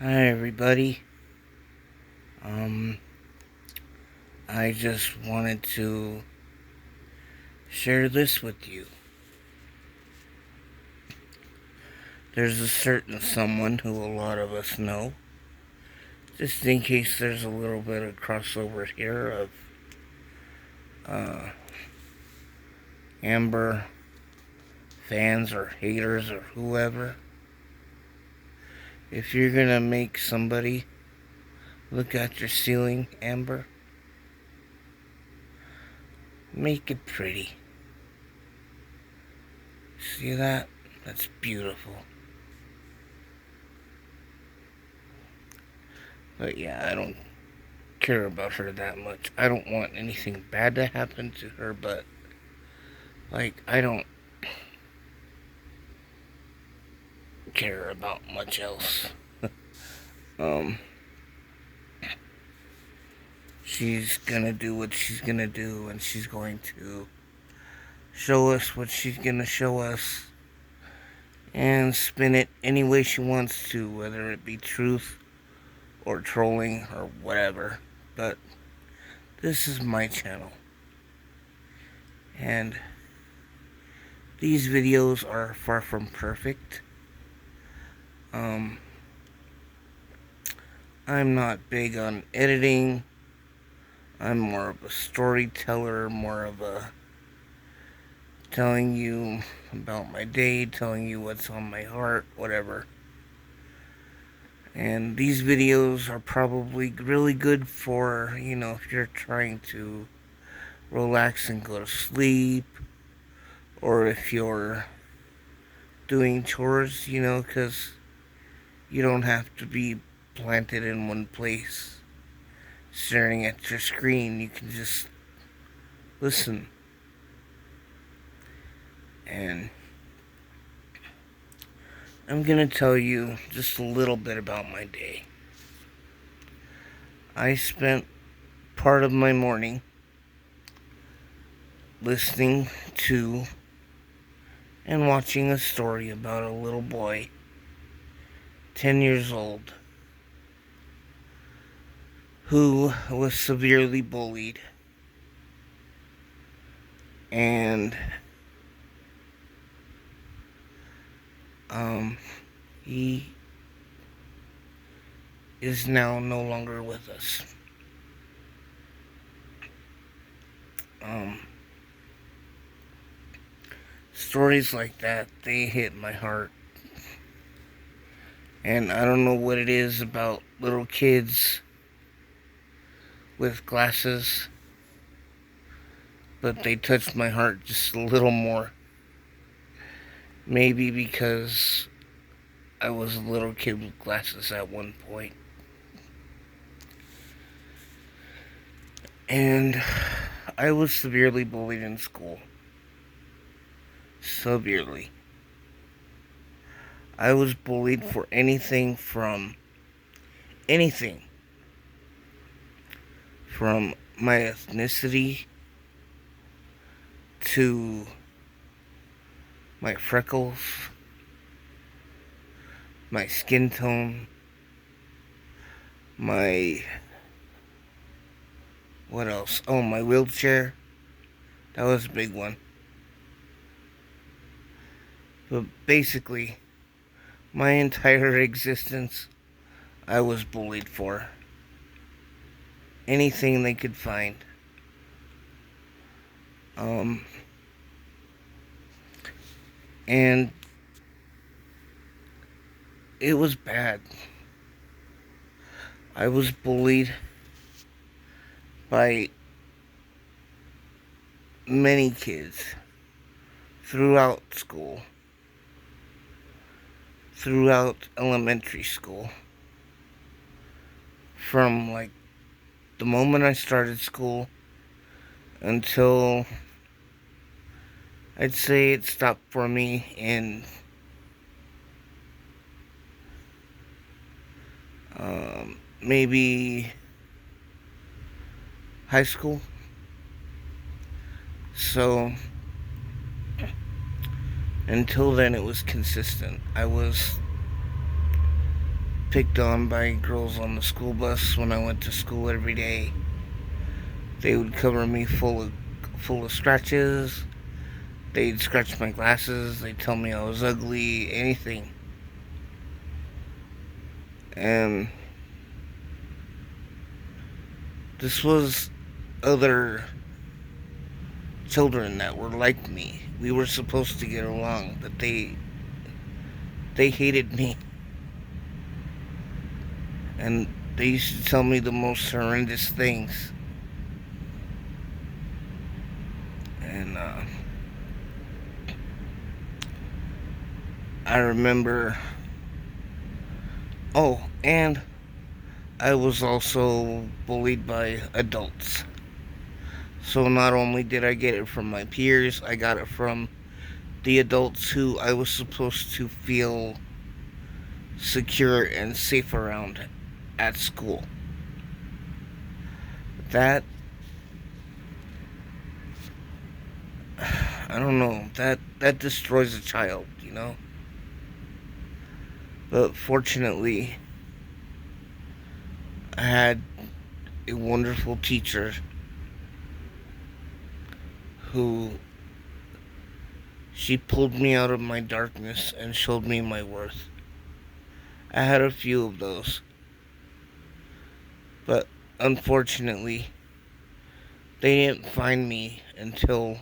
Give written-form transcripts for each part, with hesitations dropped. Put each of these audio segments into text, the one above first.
Hi everybody. Um, I just wanted to share this with you. There's a certain someone who a lot of us know, just in case there's a little bit of crossover here of uh, Amber fans or haters or whoever. If you're gonna make somebody look at your ceiling, Amber, make it pretty. See that? That's beautiful. But yeah, I don't care about her that much. I don't want anything bad to happen to her, but I don't care about much else. um she's gonna do what she's gonna do, and she's going to show us what she's gonna show us and spin it any way she wants to, whether it be truth or trolling or whatever. But this is my channel, and these videos are far from perfect. I'm not big on editing. I'm more of a storyteller, more of a telling you about my day, telling you what's on my heart, whatever. And these videos are probably really good for, if you're trying to relax and go to sleep, or if you're doing chores, because you don't have to be planted in one place staring at your screen. You can just listen. And I'm gonna tell you just a little bit about my day. I spent part of my morning listening to and watching a story about a little boy, 10 years old, who was severely bullied. And he is now no longer with us. Stories like that, they hit my heart. And I don't know what it is about little kids with glasses, but they touched my heart just a little more. Maybe because I was a little kid with glasses at one point. And I was severely bullied in school. Severely. I was bullied for anything from my ethnicity to my freckles, my skin tone, what else? Oh, my wheelchair. That was a big one. But basically, my entire existence, I was bullied for. Anything they could find. And it was bad. I was bullied by many kids throughout school, throughout elementary school. From the moment I started school until I'd say it stopped for me in maybe high school. So until then, it was consistent. I was picked on by girls on the school bus when I went to school every day. They would cover me full of scratches. They'd scratch my glasses. They'd tell me I was ugly, anything. And this was other children that were like me. We were supposed to get along, but they hated me. And they used to tell me the most horrendous things. And I remember. Oh, and I was also bullied by adults. So not only did I get it from my peers, I got it from the adults who I was supposed to feel secure and safe around at school. That, I don't know, that destroys a child, you know? But fortunately, I had a wonderful teacher who she pulled me out of my darkness and showed me my worth. I had a few of those, but unfortunately, they didn't find me until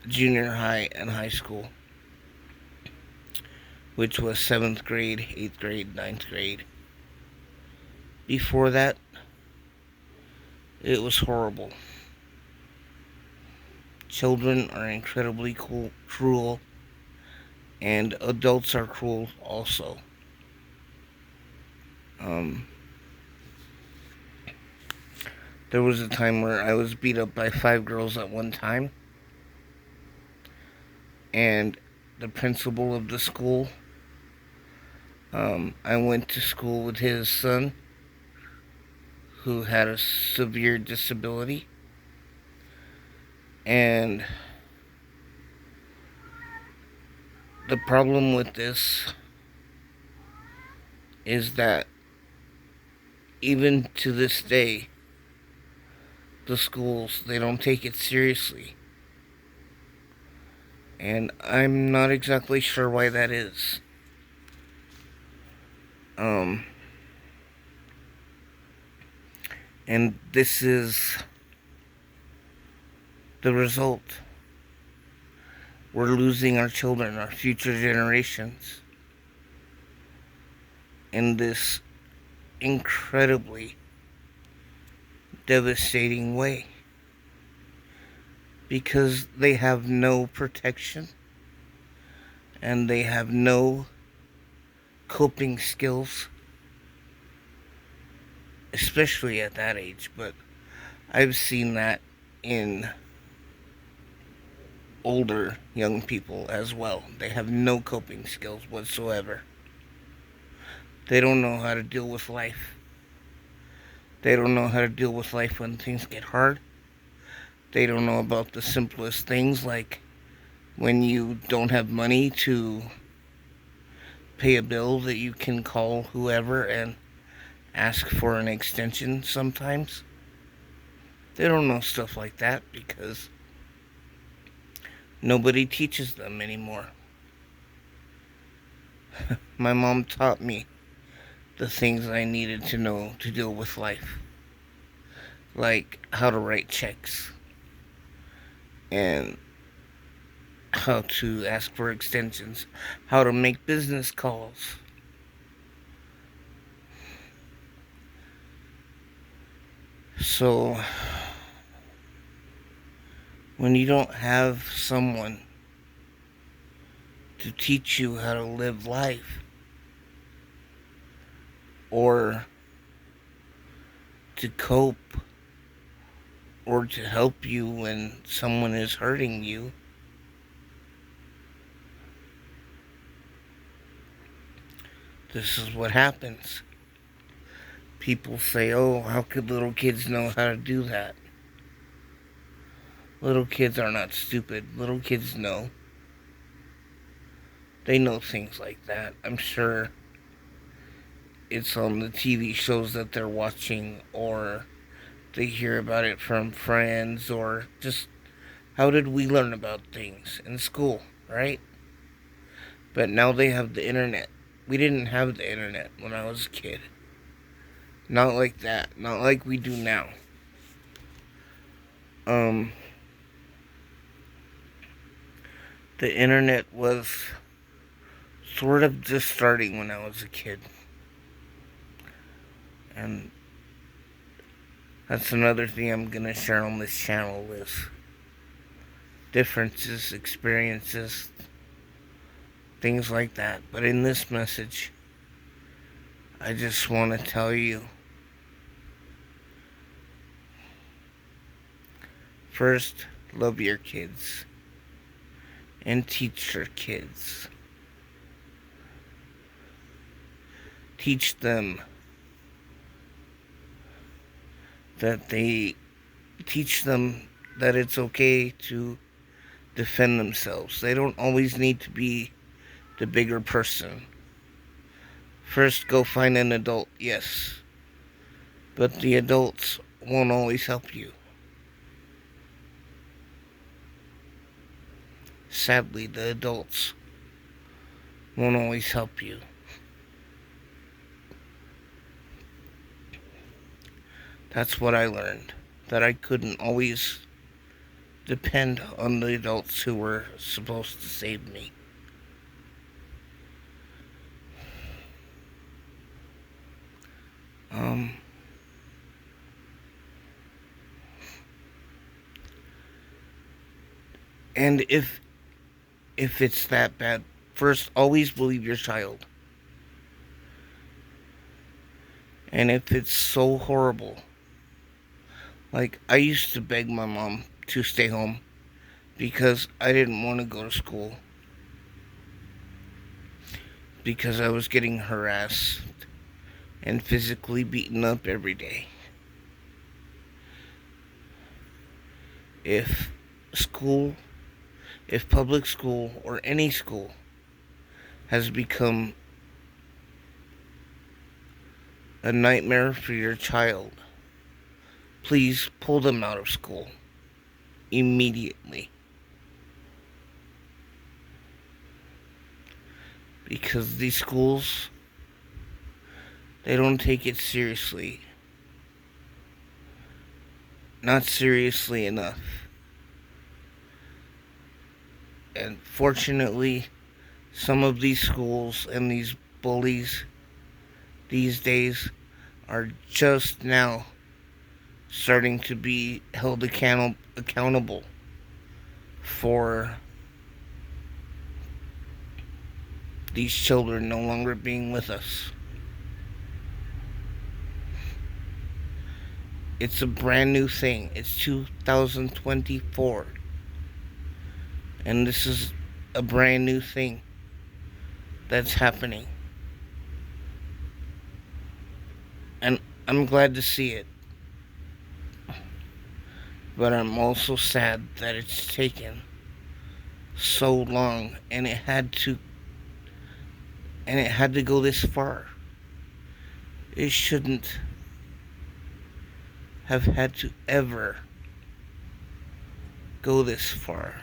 junior high and high school, which was 7th grade, 8th grade, 9th grade. Before that, it was horrible. Children are incredibly cruel, and adults are cruel also. Um, there was a time where I was beat up by 5 girls at one time, and the principal of the school, I went to school with his son, who had a severe disability, and the problem with this is that even to this day, the schools, they don't take it seriously. And I'm not exactly sure why that is. And this is the result. We're losing our children, our future generations, in this incredibly devastating way. Because they have no protection and they have no coping skills, especially at that age. But I've seen that in older young people as well. They have no coping skills whatsoever. They don't know how to deal with life. They don't know how to deal with life when things get hard. They don't know about the simplest things, like when you don't have money to pay a bill, that you can call whoever and ask for an extension sometimes. They don't know stuff like that because nobody teaches them anymore. My mom taught me the things I needed to know to deal with life, like how to write checks and how to ask for extensions, how to make business calls. So, when you don't have someone to teach you how to live life, or to cope, or to help you when someone is hurting you, this is what happens. People say, oh, how could little kids know how to do that? Little kids are not stupid. Little kids know. They know things like that. I'm sure it's on the TV shows that they're watching, or they hear about it from friends, or just how did we learn about things in school, right? But now they have the internet. We didn't have the internet when I was a kid. Not like that. Not like we do now. Um, the internet was sort of just starting when I was a kid. And that's another thing I'm gonna share on this channel is differences, experiences, things like that. But in this message, I just want to tell you, first, love your kids and teach your kids. Teach them that it's okay to defend themselves. They don't always need to be the bigger person. First, go find an adult, yes. But the adults won't always help you. Sadly, the adults won't always help you. That's what I learned. That I couldn't always depend on the adults who were supposed to save me. And if it's that bad, first always believe your child. And if it's so horrible, like I used to beg my mom to stay home because I didn't want to go to school because I was getting harassed and physically beaten up every day. If school, if public school or any school has become a nightmare for your child, please pull them out of school immediately. Because these schools, they don't take it seriously. Not seriously enough. And fortunately, some of these schools and these bullies these days are just now starting to be held accountable for these children no longer being with us. It's a brand new thing. It's 2024. And this is a brand new thing that's happening. And I'm glad to see it. But I'm also sad that it's taken so long and it had to go this far. It shouldn't have had to ever go this far.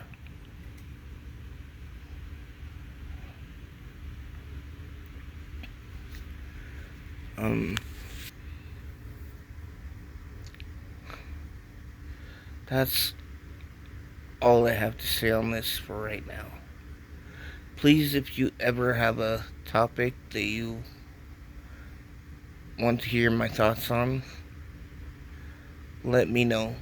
That's all I have to say on this for right now. Please, if you ever have a topic that you want to hear my thoughts on, let me know.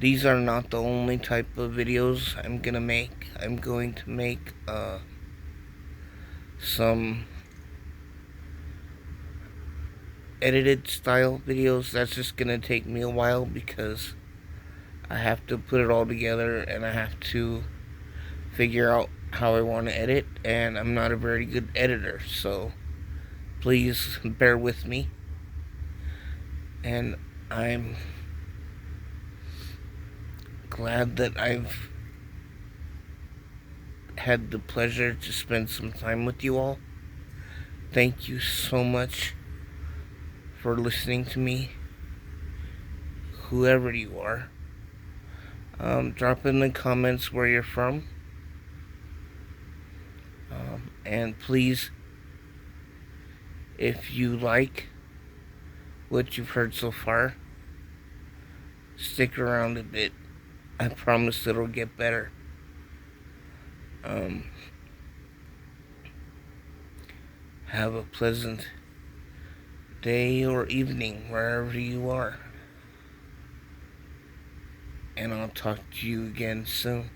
These are not the only type of videos I'm gonna make. I'm going to make some edited style videos. That's just gonna take me a while because I have to put it all together and I have to figure out how I want to edit, and I'm not a very good editor, so please bear with me. And I'm glad that I've had the pleasure to spend some time with you all. Thank you so much for listening to me, whoever you are. Drop in the comments where you're from. And please, if you like what you've heard so far, stick around a bit. I promise it'll get better. Have a pleasant day or evening wherever you are. And I'll talk to you again soon.